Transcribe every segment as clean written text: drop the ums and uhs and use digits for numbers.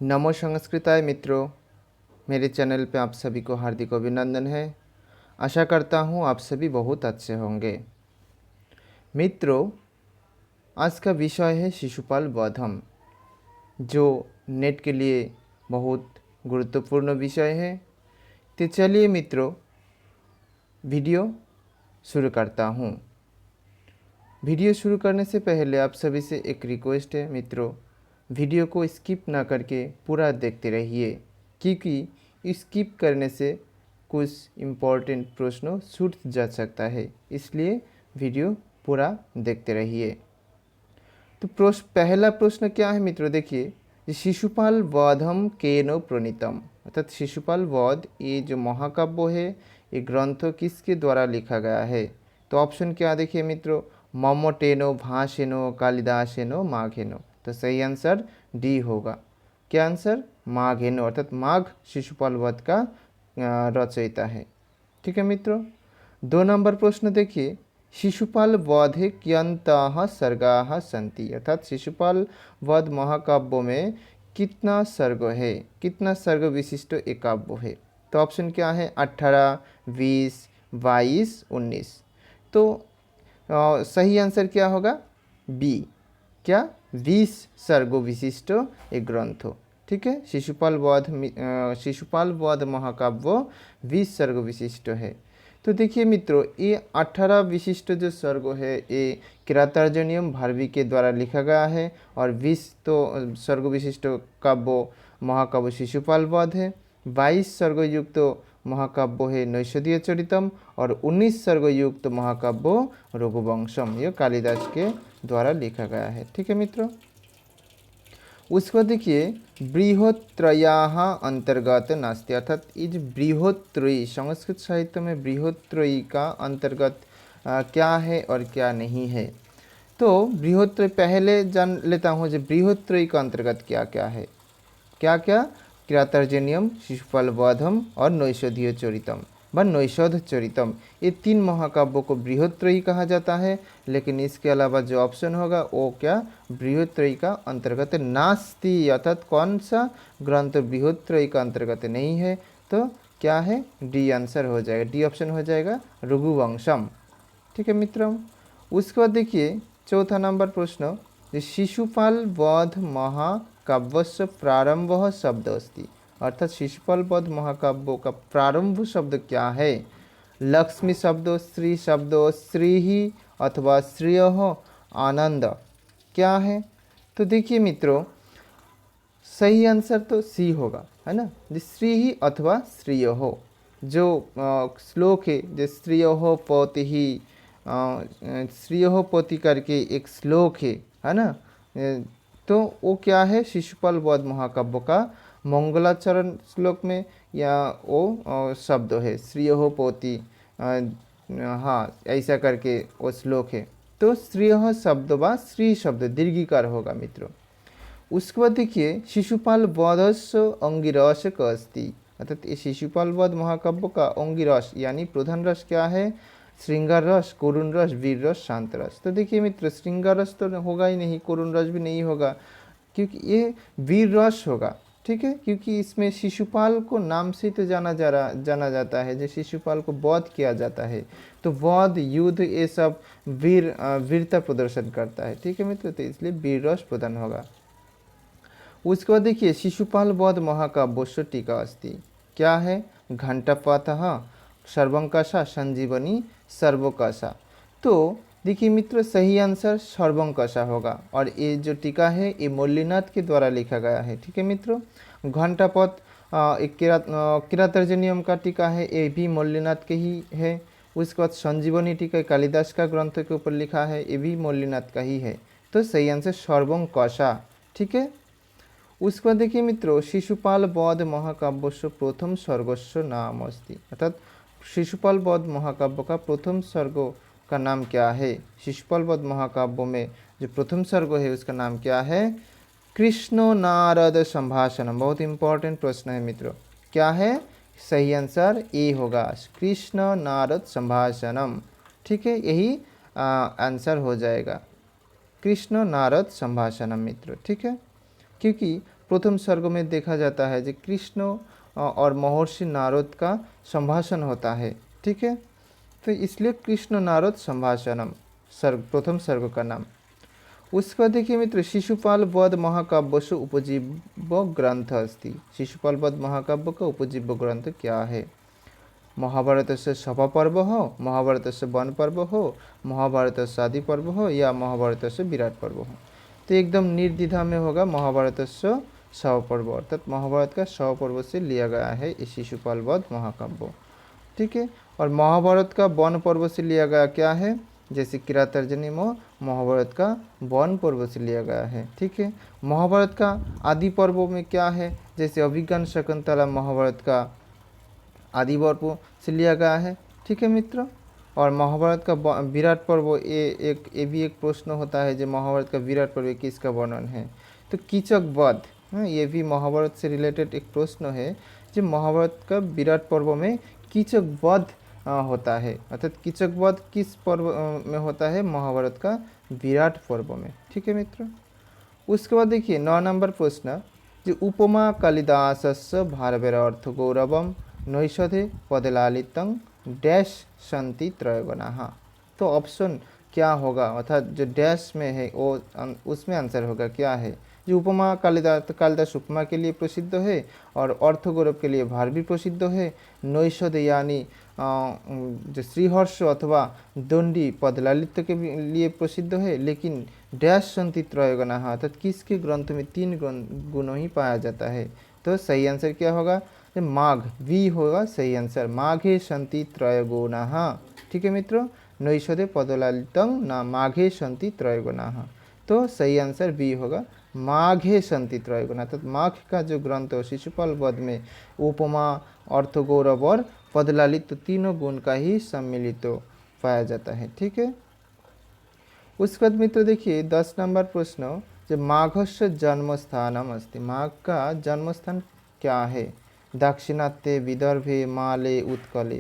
नमो संस्कृताय मित्रों, मेरे चैनल पे आप सभी को हार्दिक अभिनंदन है। आशा करता हूँ आप सभी बहुत अच्छे होंगे। मित्रों, आज का विषय है शिशुपाल वधम, जो नेट के लिए बहुत गुरुत्वपूर्ण विषय है। तो चलिए मित्रों, वीडियो शुरू करता हूँ। वीडियो शुरू करने से पहले आप सभी से एक रिक्वेस्ट है मित्रों, वीडियो को स्किप ना करके पूरा देखते रहिए, क्योंकि स्किप करने से कुछ इम्पोर्टेंट प्रश्नों छूट जा सकता है। इसलिए वीडियो पूरा देखते रहिए। तो पहला प्रश्न क्या है मित्रों, देखिए, शिशुपाल वधम केनो प्रणीतम, अर्थात शिशुपाल वध ये जो महाकाव्य है, ये ग्रंथ किसके द्वारा लिखा गया है। तो ऑप्शन क्या देखिए मित्रों, मम्मटेनो, भासेनो, कालिदासेनो, माघेनो। तो सही आंसर डी होगा। क्या आंसर, माघेनो, अर्थात माघ शिशुपाल वध का रचयिता है। ठीक है मित्रों। 2 नंबर प्रश्न देखिए, शिशुपाल वधे कियंतः सर्गाः सन्ति, अर्थात शिशुपाल वध महाकाव्य में कितना सर्ग है, कितना सर्ग विशिष्ट एक काव्य है। तो ऑप्शन क्या है, 18, 20, 22, 19। तो सही आंसर क्या होगा, बी। क्या, 20 सर्गो विशिष्ट एक ग्रंथ। ठीक है, शिशुपाल वध महाकाव्य 20 सर्ग विशिष्ट है। तो देखिए मित्रों, ये 18 विशिष्ट जो सर्ग है ये किरातार्जुनीयम भारवी के द्वारा लिखा गया है, और 20 तो सर्ग विशिष्ट काव्य महाकाव्य शिशुपाल वध है। 22 सर्ग युक्त महाकाव्य है नैषधीय चरितम, और 19 सर्ग युक्त महाकाव्य रघुवंशम, यह कालिदास के द्वारा लिखा गया है। ठीक है मित्रों। उसको देखिए, बृहत्त्रयाः अंतर्गत नास्ति, अर्थात ये जो बृहत्त्रयी, संस्कृत साहित्य में बृहत्त्रयी का अंतर्गत क्या है और क्या नहीं है। तो बृहत्त्रयी पहले जान लेता हूँ, जो बृहत्त्रयी का अंतर्गत क्या क्या है। क्या क्या, किरातार्जुनीयम, शिशुपाल वधम और नैषधीय चरितम व नैषध चरितम, ये 3 महाकाव्यों को बृहत्त्रयी कहा जाता है। लेकिन इसके अलावा जो ऑप्शन होगा वो क्या, बृहत्त्रयी का अंतर्गत नास्ति, अर्थात कौन सा ग्रंथ बृहत्त्रयी का अंतर्गत नहीं है। तो क्या है, डी आंसर हो जाएगा, डी ऑप्शन हो जाएगा, रघुवंशम। ठीक है मित्रों। उसके बाद देखिए, चौथा नंबर प्रश्न, शिशुपाल वध महाकाव्यस्य प्रारंभ शब्द अस्ति, अर्थात शिशुपाल वध महाकाव्य का प्रारंभ शब्द क्या है। लक्ष्मी शब्द, श्री शब्द, श्री ही अथवा श्रेय, आनंद, क्या है। तो देखिए मित्रों, सही आंसर तो सी होगा, है ना, जो श्री ही अथवा श्रेय हो। जो श्लोक है, जो श्रेय हो पौति ही, श्रेय हो पौति करके एक श्लोक है ना। तो वो क्या है, शिशुपाल वध महाकाव्य का मंगलाचरण श्लोक में या वो शब्द है, श्रेय हो पौति, हाँ ऐसा करके वो श्लोक है। तो श्रेय शब्द व श्री शब्द दीर्घिकार होगा मित्रों। उसके बाद देखिए, शिशुपाल वधस्य अंगिरस का अस्ति, अर्थात ये शिशुपाल वध महाकाव्य का अंगिरस यानी प्रधान रस क्या है, श्रृंगार रस, करुण रस, वीर रस, शांत रस। तो देखिए मित्र, श्रृंगार रस तो होगा ही नहीं, करुण रस भी नहीं होगा, क्योंकि ये वीर रस होगा। ठीक है, क्योंकि इसमें शिशुपाल को नाम से तो जाना जाना जाता है, जो शिशुपाल को वध किया जाता है। तो वध, युद्ध, ये सब वीरता प्रदर्शन करता है। ठीक है मित्र, तो इसलिए वीर रस प्रधान होगा। उसके बाद देखिए, शिशुपाल वध महाकाव्यस्य टीका अस्ति, क्या है, घंटापथः, सर्वंकषा, संजीवनी, सर्वकषा। तो देखिए मित्र, सही आंसर सर्वंकषा होगा, और ये जो टीका है ये मल्लिनाथ के द्वारा लिखा गया है। ठीक है मित्रों। घंटापथ एक किरातार्जुनीयम का टीका है, ये भी मल्लिनाथ के ही है। उसके बाद संजीवनी टीका कालिदास का ग्रंथ के ऊपर लिखा है, ये भी मल्लिनाथ का ही है। तो सही आंसर सर्वंकषा। ठीक है। उसके बाद देखिए मित्रों, शिशुपाल वध महाकाव्यस्य प्रथम सर्गस्य नाम अस्ति, अर्थात शिशुपाल वध महाकाव्य का प्रथम सर्ग का नाम क्या है। शिशुपाल वध महाकाव्य में जो प्रथम सर्ग है उसका नाम क्या है, कृष्ण नारद संभाषणम। बहुत इंपॉर्टेंट प्रश्न है मित्रों, क्या है, सही आंसर ए होगा, कृष्ण नारद संभाषणम। ठीक है, यही आंसर हो जाएगा, कृष्ण नारद संभाषणम मित्रों। ठीक है, क्योंकि प्रथम सर्ग में देखा जाता है जो कृष्ण और महर्षि नारद का संभाषण होता है, ठीक है। तो इसलिए कृष्ण नारद संभाषणम सर्ग, प्रथम सर्ग का नाम। उसके बाद देखिए मित्र, शिशुपाल वध महाकाव्यसु उपजीव्य ग्रंथ अस्ति। शिशुपाल वध महाकाव्य का उपजीव्य ग्रंथ क्या है? महाभारत से सभा पर्व हो, महाभारत से वन पर्व हो, महाभारत से आदि पर्व हो, या महाभारत से विराट पर्व हो। तो एकदम निर्द्विधा में होगा महाभारत से सभा पर्व, अर्थात महाभारत का सभा पर्व से लिया गया है इस शिशुपाल वध महाकाव्य, ठीक है। और महाभारत का वन पर्व से लिया गया क्या है? जैसे किरातार्जुनीय महाभारत का वन पर्व से लिया गया है, ठीक है। महाभारत का आदि पर्व में क्या है? जैसे अभिज्ञान शकुंतला महाभारत का आदि पर्व से लिया गया है, ठीक है मित्र। और महाभारत का विराट पर्व, ये भी एक प्रश्न होता है जो महाभारत का विराट पर्व किसका वर्णन है? तो कीचक वध, ये भी महाभारत से रिलेटेड एक प्रश्न है जो महाभारत का विराट पर्व में कीचक वध होता है, अर्थात कीचक वध किस पर्व में होता है? महाभारत का विराट पर्व में, ठीक है मित्र। उसके बाद देखिए 9 नंबर प्रश्न, जो उपमा कालिदासस्य भारवेर अर्थ गौरवम नैषधे पदलालितं डैश संति त्रयगुणाः। तो ऑप्शन क्या होगा, अर्थात जो डैश में है वो उसमें आंसर होगा क्या है? जो उपमा कालिदास उपमा के लिए प्रसिद्ध है और अर्थ गौरव के लिए भारवी प्रसिद्ध है। नैषध यानी जो श्रीहर्ष अथवा दंडी पदलालित्य के लिए प्रसिद्ध है, लेकिन डैश संति त्रयगुणाः, अर्थात किसके ग्रंथ में 3 गुणों ही पाया जाता है? तो सही आंसर क्या होगा? माघ, वी होगा सही आंसर, माघे संति त्रयगुणाः, ठीक है मित्रों। नैषधे पदलालितं न माघे संति त्रयगुणाः, तो सही आंसर बी होगा, माघे संति त्रयगुणाः। तो माघ का जो ग्रंथ हो शिशुपाल वध में उपमा, अर्थगौरव और पदलालित तीनों गुण का ही सम्मिलित पाया जाता है, ठीक है। उसके बाद मित्र देखिए 10 नंबर प्रश्न, जो माघस्य जन्मस्थानम अस्ति। माघ का जन्मस्थान क्या है? दाक्षिणात्य, विदर्भे, माले, उत्कले।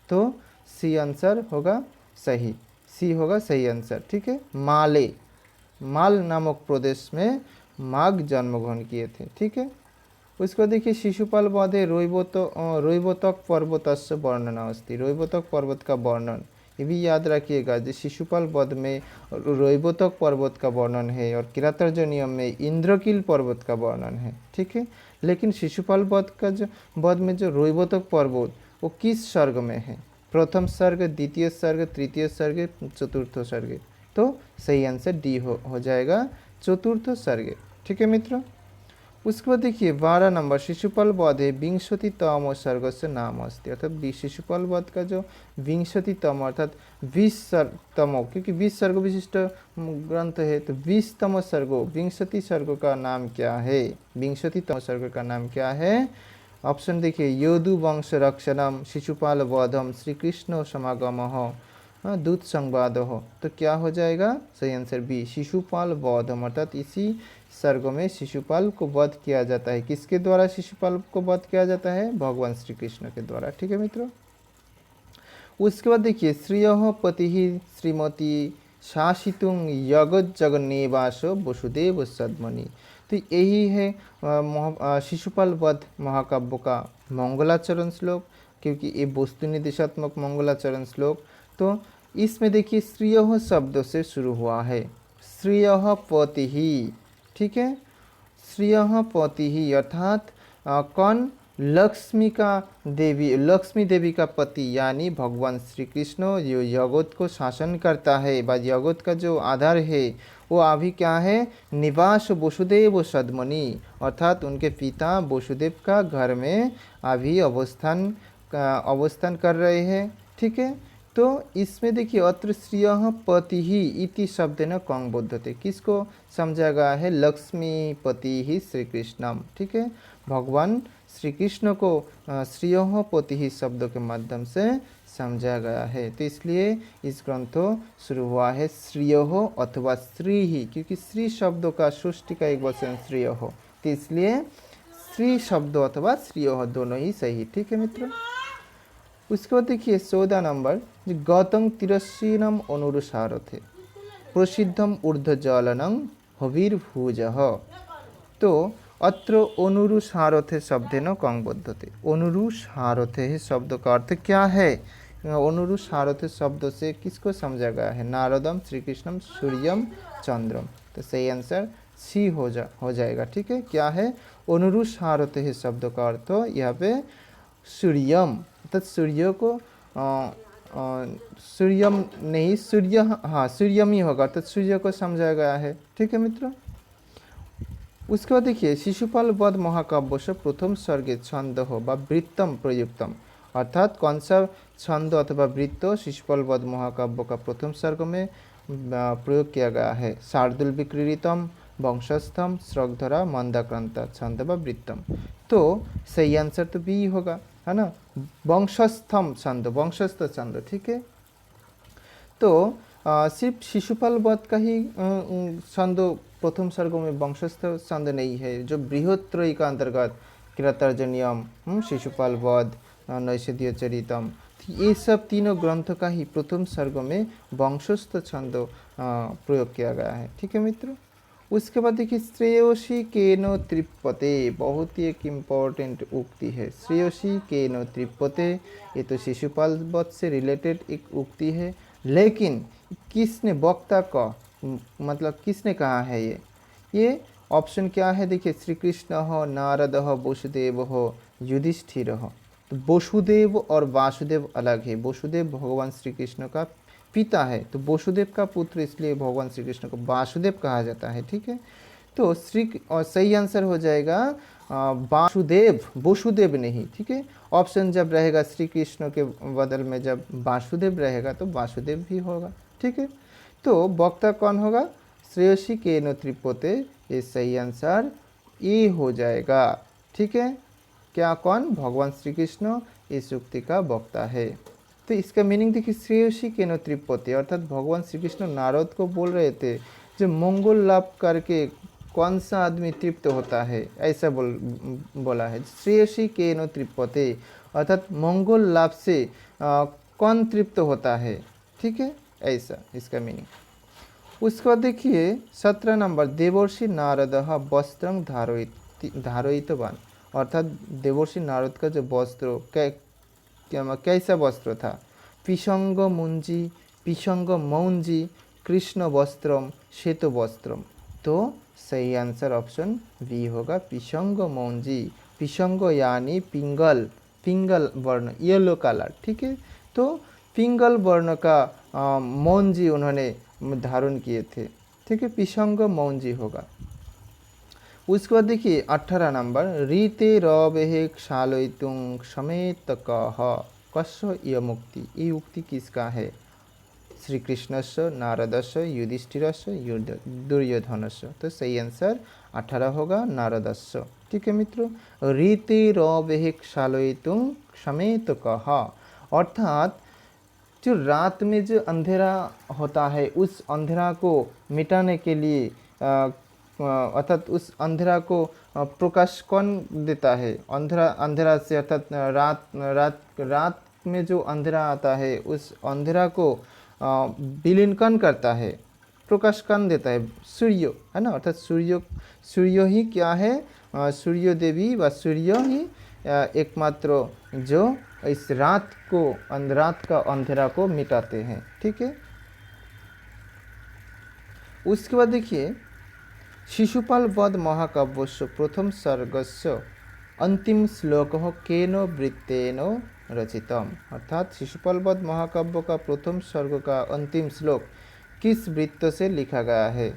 तो सी आंसर होगा सही, सी होगा सही आंसर, ठीक है। माले, माल नामक प्रदेश में माघ जन्म ग्रहण किए थे, ठीक है। उसको देखिए शिशुपाल वधे रैवतक पर्वतस्य वर्णन अस्ति। रैवतक पर्वत का वर्णन, ये भी याद रखिएगा, जो शिशुपाल वध में रैवतक पर्वत का वर्णन है और किरातार्जुनीयम में इंद्रकील पर्वत का वर्णन है, ठीक है। लेकिन शिशुपाल वध में जो रैवतक पर्वत वो किस सर्ग में है? प्रथम सर्ग, द्वितीय सर्ग, तृतीय सर्ग, चतुर्थ सर्ग। तो सही आंसर डी हो जाएगा, चतुर्थ सर्ग, ठीक है मित्र। उसके बाद देखिए 12 नंबर, शिशुपाल वधे विंशतितम सर्ग से नाम अस्ति। अर्थात शिशुपाल वध का जो विंशतितम अर्थात 20तम, क्योंकि 20 सर्ग विशिष्ट ग्रंथ है, तो 20तम सर्ग, विंशति सर्ग का नाम क्या है? विंशतितम सर्ग का नाम क्या है? ऑप्शन देखिए, यदु वंश रक्षणम, शिशुपाल वधम, श्री कृष्ण समागमः, दूत संवाद हो। तो क्या हो जाएगा? सही आंसर बी, शिशुपाल वधम, अर्थात इसी सर्ग में शिशुपाल को वध किया जाता है। किसके द्वारा शिशुपाल को वध किया जाता है? भगवान श्री कृष्ण के द्वारा, ठीक है मित्रों। उसके बाद देखिए श्रियः पतिः श्रीमती शासितुं जगत जगन्निवास वसुदेव सद्मनि। तो यही है शिशुपाल वध महाकाव्य का मंगलाचरण श्लोक, क्योंकि ये वस्तु निर्देशात्मक मंगलाचरण श्लोक। तो इसमें देखिए श्रियः शब्द से शुरू हुआ है, श्रियः पतिः, ठीक है। श्रियः पतिः अर्थात कौन? लक्ष्मी देवी का पति, यानी भगवान श्री कृष्ण जो जगत को शासन करता है, व जगत का जो आधार है वो अभी क्या है? निवास वसुदेव सद्मनि, अर्थात उनके पिता वसुदेव का घर में अभी अवस्थान कर रहे हैं, ठीक है। तो इसमें देखिए अत्र श्रियः पतिः इति शब्देन कं बोध्यते, किसको समझा गया है? लक्ष्मी पतिः श्री कृष्णम, ठीक है। भगवान श्री कृष्ण को श्रियः पतिः शब्द के माध्यम से समझा गया है। तो इसलिए इस ग्रंथ शुरू हुआ है श्रियः अथवा श्री ही, क्योंकि श्री शब्दों का सृष्टि का एक वचन श्रियः, तो इसलिए श्री शब्द अथवा श्रियः दोनों ही सही, ठीक है मित्र। उसके बाद देखिए 14 नंबर, गौतम तिरस्सीनम अनुरुसारथे प्रसिद्धम ऊर्ध्वजलनं हविर्भुजः। तो अत्र अनुरुसारथे शब्देन कं बद्धते। अनुरुसारथे शब्द का अर्थ क्या है? अनुरुसारथे शब्द से किसको समझा गया है? नारदम, श्री कृष्णम, सूर्यम, चंद्रम। तो सही आंसर सी हो जाएगा। ठीक है, क्या है? अनुरुसारथे शब्द का अर्थ यहाँ पे सूर्यम, अर्थात सूर्य को सूर्यम नहीं, सूर्य, हाँ सूर्यम ही होगा, अर्थात सूर्य को समझा गया है। ठीक है मित्रों, उसके बाद देखिए शिशुपाल वध महाकाव्य से प्रथम सर्गे छंद हो व वृत्तम प्रयुक्तम, अर्थात कौन सा छंद अथवा वृत्त शिशुपाल वध महाकाव्य का प्रथम सर्ग में प्रयोग किया गया है? शार्दुल विक्रीडितम, वंशस्थम, श्रगधरा, मंदाक्रांता, छंद व वृत्तम। तो सही आंसर तो बी होगा, है ना, वंशस्थम छंद, वंशस्थ छंद। ठीक है, तो सिर्फ शिशुपाल वध का ही छंद प्रथम सर्ग में वंशस्थ छंद नहीं है, जो बृहत्त्रयी का अंतर्गत किरातार्जुनीयम, शिशुपाल वध, नैषधीय चरितम, ये सब तीनों ग्रंथ का ही प्रथम सर्ग में वंशस्थ छंद प्रयोग किया गया है। ठीक है मित्रों, उसके बाद देखिए श्रेयोसी केनो तृप्यते, बहुत ही एक इम्पॉर्टेंट उक्ति है। श्रेयोसी केनो तृप्यते, ये तो शिशुपाल वध से रिलेटेड एक उक्ति है, लेकिन किसने, वक्ता का मतलब किसने कहा है ये ऑप्शन क्या है? देखिए श्री कृष्ण हो, नारद हो, वसुदेव हो, युधिष्ठिर हो। तो वसुदेव और वासुदेव अलग है। वसुदेव भगवान श्री कृष्ण का पिता है, तो वसुदेव का पुत्र, इसलिए भगवान श्री कृष्ण को वासुदेव कहा जाता है। ठीक है, तो सही आंसर हो जाएगा वासुदेव, वसुदेव नहीं। ठीक है, ऑप्शन जब रहेगा श्री कृष्ण के बदल में जब वासुदेव रहेगा तो वासुदेव भी होगा। ठीक है, तो वक्ता कौन होगा? श्रेयसी के न तृप्यते, ये सही आंसर ए हो जाएगा। ठीक है, क्या कौन? भगवान श्री कृष्ण इस उक्ति का वक्ता है। तो इसका मीनिंग देखिए, श्रेयसी के न तृप्यते, अर्थात भगवान श्री कृष्ण नारद को बोल रहे थे जो मंगल लाभ करके कौन सा आदमी तृप्त होता है, ऐसा बोला है। श्रेयसी के न तृप्यते, अर्थात मंगल लाभ से कौन तृप्त होता है। ठीक है, ऐसा इसका मीनिंग। उसके बाद देखिए 17 नंबर, देवर्षि नारद वस्त्रं धारयितवान, अर्थात देवर्षि नारद का जो वस्त्र कैसा वस्त्र था? पिशंग मुंजी, पिशंग मौंजी, कृष्ण वस्त्रम, श्वेत वस्त्रम। तो सही आंसर ऑप्शन बी होगा, पिशंग मौंजी। पिशंग यानी पिंगल, पिंगल वर्ण, येलो कलर। ठीक है, तो पिंगल वर्ण का मौंजी उन्होंने धारण किए थे। ठीक है, पिशंग मौंजी होगा। उसके बाद देखिए 18 नंबर, रीते रवेहे क्षालयितुं समेत कह कस्य इय मुक्ति, ये उक्ति किसका है? श्री कृष्णस्य, नारदस्य, युधिष्ठिरस्य, दुर्योधनस्य। तो सही आंसर 18 होगा, नारदस्य। ठीक है मित्रों, रीते रवेहे क्षालयितुं समेत कह, अर्थात जो रात में जो अंधेरा होता है उस अंधेरा को मिटाने के लिए अर्थात उस अंधेरा को प्रकाश कौन देता है? अंधेरा से, अर्थात रात में जो अंधेरा आता है उस अंधेरा को विलीन कौन करता है? प्रकाश कौन देता है? सूर्य, है ना, अर्थात सूर्य ही क्या है? सूर्य देवी व सूर्य ही एकमात्र जो इस रात का अंधेरा को मिटाते हैं। ठीक है, उसके बाद देखिए शिशुपाल वध महाकाव्यस्य प्रथम सर्गस्य अंतिम श्लोक केन वृत्तेन रचितम, अर्थात शिशुपाल वध महाकाव्य का प्रथम सर्ग का अंतिम श्लोक किस वृत्त से लिखा गया है?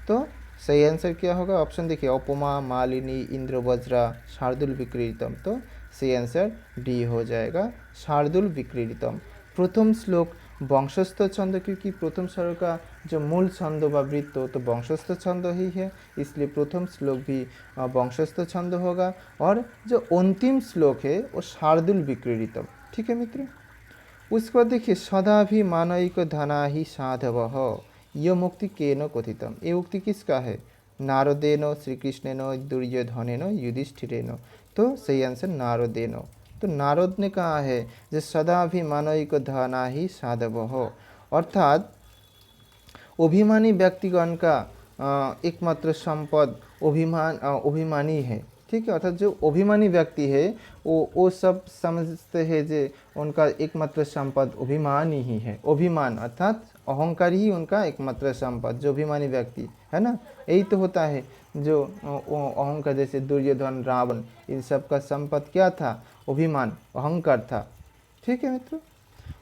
तो सही आंसर क्या होगा? ऑप्शन देखिए, उपमा, मालिनी, इंद्र वज्रा, शार्दुल विक्रीडितम। तो सही आंसर डी हो जाएगा, शार्दुल विक्रीडितम। प्रथम श्लोक वंशस्थ छंद, क्योंकि प्रथम सर्ग का जो मूल छंद व वृत्त तो वंशस्थ छंद ही है, इसलिए प्रथम श्लोक भी वंशस्थ छंद होगा, और जो अंतिम श्लोक है वो शार्दुल विक्रीडितम। ठीक है मित्रों, उसके बाद देखिए सदाभिमानयिक धना ही साधव, यह मुक्ति केन कथितम, ये उक्ति किसका है? नारदेन, श्री कृष्णेन, दुर्योधनेन, युधिष्ठिरेन। तो सही आंसर नारदेन। तो नारद ने कहा है जो सदाभिमानयिक धना ही साधव हो, अर्थात अभिमानी व्यक्तिगण का एकमात्र संपद अभिमानी है, ठीक है। अर्थात जो अभिमानी व्यक्ति है वो सब समझते हैं जे उनका एकमात्र संपद अभिमान ही है। अभिमान अर्थात अहंकार ही उनका एकमात्र संपद, जो अभिमानी व्यक्ति है ना, यही तो होता है। जो अहंकार, जैसे दुर्योधन, रावण, इन सब का संपद क्या था? अभिमान, अहंकार था, ठीक है मित्रों।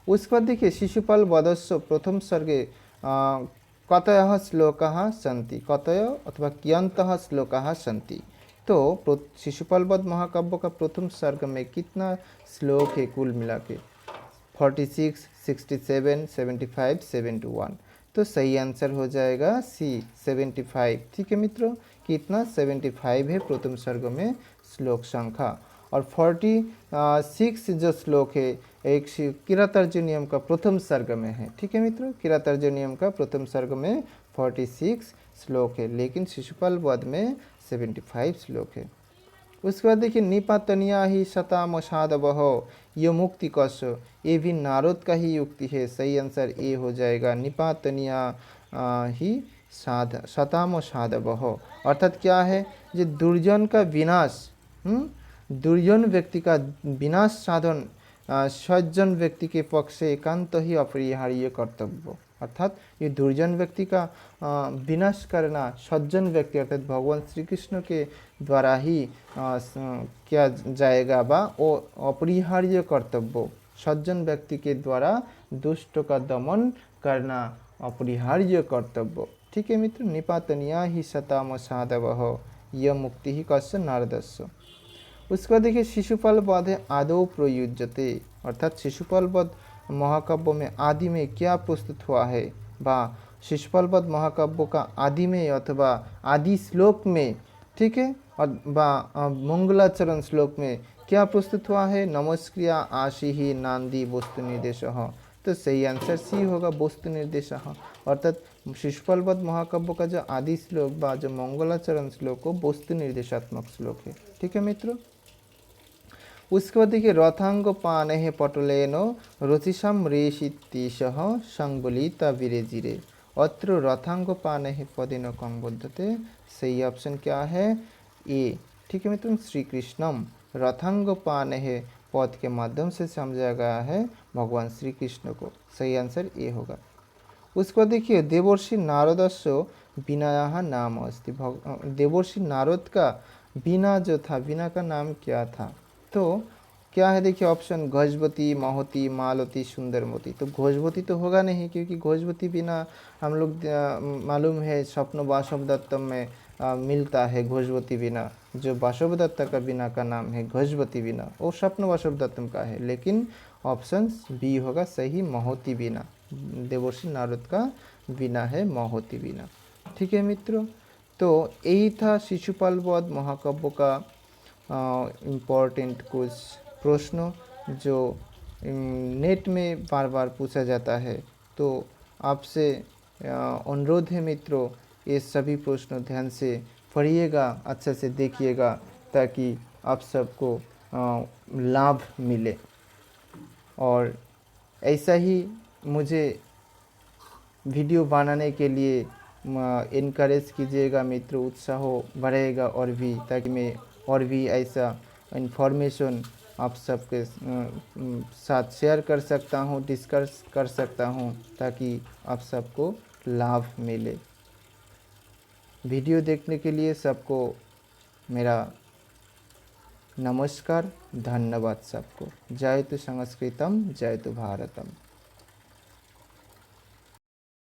उसके बाद देखिए शिशुपाल वधस्य प्रथम सर्गे कतयः श्लोकाः सन्ति, कतय अथवा कियन्तः श्लोकाः सन्ति। तो शिशुपाल वध महाकाव्य का प्रथम सर्ग में कितना श्लोक है कुल मिला के? 46, 67, 75, 71। तो सही आंसर हो जाएगा सी 75, ठीक है मित्रों। कितना? 75 है प्रथम सर्ग में श्लोक संख्या। और 46 जो श्लोक है एक किरातार्जुन नियम का प्रथम सर्ग में है, ठीक है मित्रों। किरातार्जुन नियम का प्रथम सर्ग में 46 श्लोक है, लेकिन शिशुपाल वध में 75 श्लोक है। उसके बाद देखिए निपातनिया ही शतामसादवह, ये मुक्ति कश, ये भी नारद का ही युक्ति है। सही आंसर ए हो जाएगा, निपातनिया ही शतामसादवह। अर्थात क्या है? जो दुर्जन का विनाश, दुर्जन व्यक्ति का विनाश साधन सज्जन व्यक्ति के पक्ष से एकांत ही अपरिहार्य कर्तव्य। अर्थात ये दुर्जन व्यक्ति का विनाश करना सज्जन व्यक्ति अर्थात भगवान श्री कृष्ण के द्वारा ही किया जाएगा, व वो अपरिहार्य कर्तव्य। सज्जन व्यक्ति के द्वारा दुष्ट का दमन करना अपरिहार्य कर्तव्य, ठीक है मित्र। निपातनिया ही शताम साधवः, यह मुक्ति ही कस्य नारदस्य। उसके बाद देखिए शिशुपाल वध आदौ प्रयुज्यते, अर्थात शिशुपाल वध महाकाव्य में आदि में क्या प्रस्तुत हुआ है, बा शिशुपाल वध महाकाव्य का आदि में अथवा आदि श्लोक में, ठीक है, और बा मंगलाचरण श्लोक में क्या प्रस्तुत हुआ है? नमस्क्रिया आशी ही नांदी वस्तु निर्देश। तो सही आंसर सी होगा, वस्तु निर्देश। अर्थात शिशुपाल वध महाकाव्य का जो आदि श्लोक बा जो मंगलाचरण श्लोक हो वस्तु निर्देशात्मक श्लोक है, ठीक है मित्रों। उसके बाद देखिए रथांग पाने पटलेन रुचिशम रेशितीशः संबलिता विरेजिरे, अत्र रथांग पाने पदेन कंबद्धते। सही ऑप्शन क्या है? ए, ठीक है मित्रों। श्री कृष्णम, रथांग पाने पद के माध्यम से समझाया गया है भगवान श्री कृष्ण को। सही आंसर ए होगा। उसके बाद देखिए देवर्षि नारदस्य बीनाया नाम अस्ति, देवर्षि नारद का बीना जो था, बीना का नाम क्या था? तो क्या है देखिए ऑप्शन घोषवती, माहुति, मालती, सुंदरमती। तो घोषवती तो होगा नहीं, क्योंकि घोषवती बिना हम लोग मालूम है स्वप्न वासव दत्तम में मिलता है। घोषवती बिना जो वासव दत्त का बिना का नाम है घोषवती बिना, वो स्वप्न वासव दत्तम का है, लेकिन ऑप्शन बी होगा सही, माहुति बिना। देवर्षि नारद का बिना है माहुति बिना, ठीक है मित्रों। तो यही था शिशुपाल वध महाकाव्य का इम्पोर्टेंट कुछ प्रश्न जो नेट में बार बार पूछा जाता है। तो आपसे अनुरोध है मित्रों, ये सभी प्रश्न ध्यान से पढ़िएगा, अच्छे से देखिएगा, ताकि आप सबको लाभ मिले। और ऐसा ही मुझे वीडियो बनाने के लिए इनकरेज कीजिएगा मित्रों, उत्साह बढ़ेगा और भी, ताकि मैं और भी ऐसा इन्फॉर्मेशन आप सबके साथ शेयर कर सकता हूँ, डिस्कस कर सकता हूँ, ताकि आप सबको लाभ मिले। वीडियो देखने के लिए सबको मेरा नमस्कार, धन्यवाद सबको। जय तो संस्कृतम, जय तो भारतम।